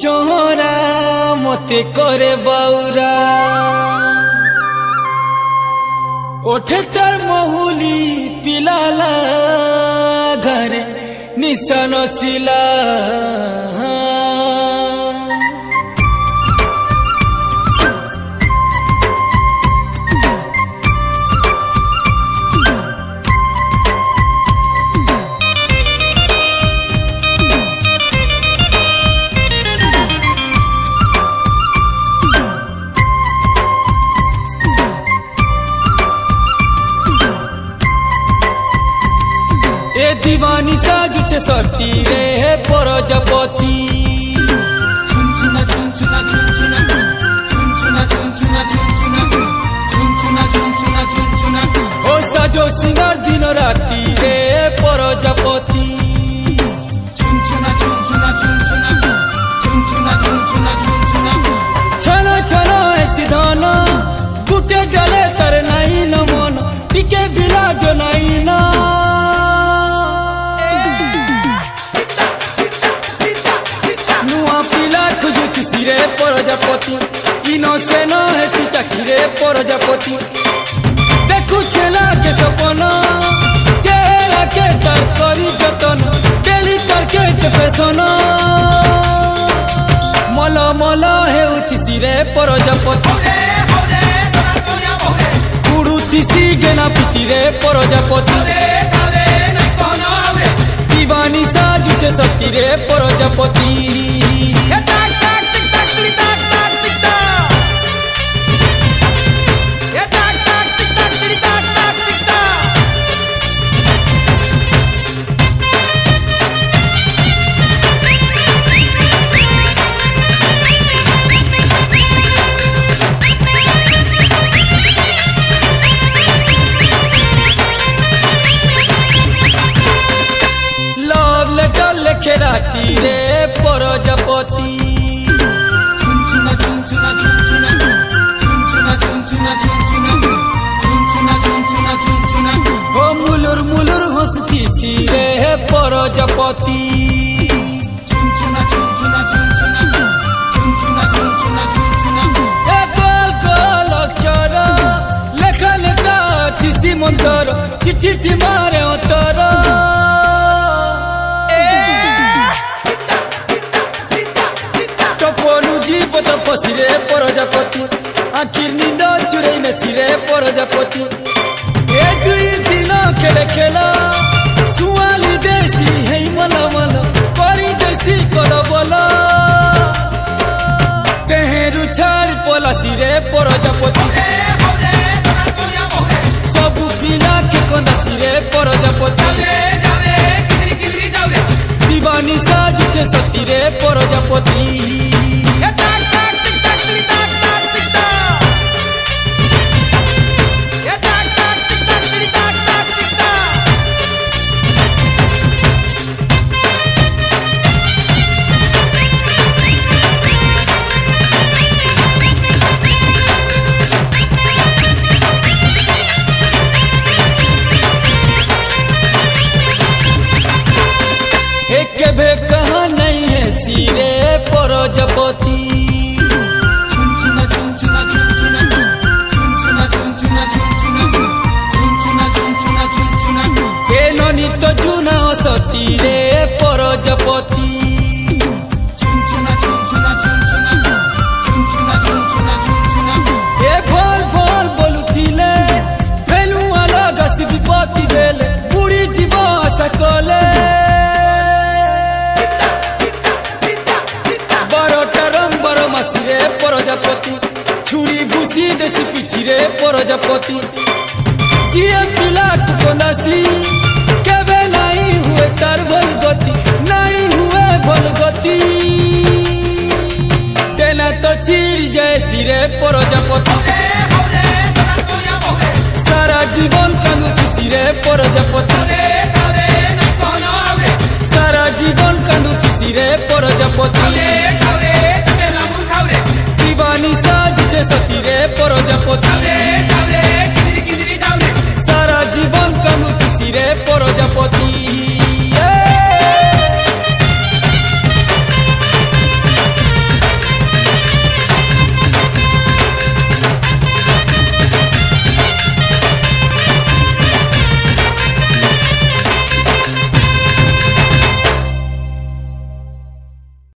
चोहरा मते करे बाउरा ओठे तर महुली पिलाला घरे निशान सिला ए दीवानी साजुचे सती रे परजपति झुनझुना झुनझुना झुनझुना झुनझुना झुनझुना झुनझुना झुनझुना झुनझुना ओ साजो सिंगार दिन राती रे परजपति झुनझुना झुनझुना झुनझुना झुनझुना झुनझुना झुनझुना छनो छनो ऐसी धन गुटे डले तर नहीं न मन टिके बिना जो नहीं ना परजपति इनो से न है चाखिरे परजपति देखु छेला के सपना चेहरा के तर करी जतन डेली तर के पेसन मल मल हे उठी रे परजपति उड़ुती डेना पिटी रे परजपति दीवानी साजुचे सती रे परजपति राती रे परजपति झुनझुना झुनझुना झुनझुना झुनझुना झुनझुना झुनझुना झुनझुना झुनझुना हो मुलुर मुलुर हंसती सी रे परजपति झुनझुना झुनझुना झुनझुना झुनझुना झुनझुना झुनझुना ए गोल गोल अक्षर लेखा लेखा तिसी मंतर चिट्ठी थी मारे अंतर जीपत फसिरे परजपति आखिर नींद चुरई में सिरे परजपति ए दुई दिन खेले खेला सुआली देसी है मन मन करी जैसी कर बोला तेहरू छाड़ी पोला सिरे परजपति सब पिला के कंदा सिरे परजपति दीवानी साजुचे सती रे परजपति केभे कहा नहीं है सिरे परजपति झुनझुना झुनझुना झुनझुना झुनझुना झुनझुना झुनझुना झुनझुना झुनझुना ए ननी तो जुना सती रे परजपति झुनझुना झुनझुना झुनझुना झुनझुना झुनझुना झुनझुना ए भोल भोल बोलुथिले फेलु अलग से विपत्ति बेले बुढ़ी जीव सकले परजपति छुरी भूसी देसी पिठी रे परजपति जिए पिला कुनासी केवे नहीं हुए तार भल गति नहीं हुए भल गति तेना तो चिड़ी जाए सिरे परजपति सारा जीवन कांदुती सिरे परजपति सारा जीवन कांदुती सिरे परजपति।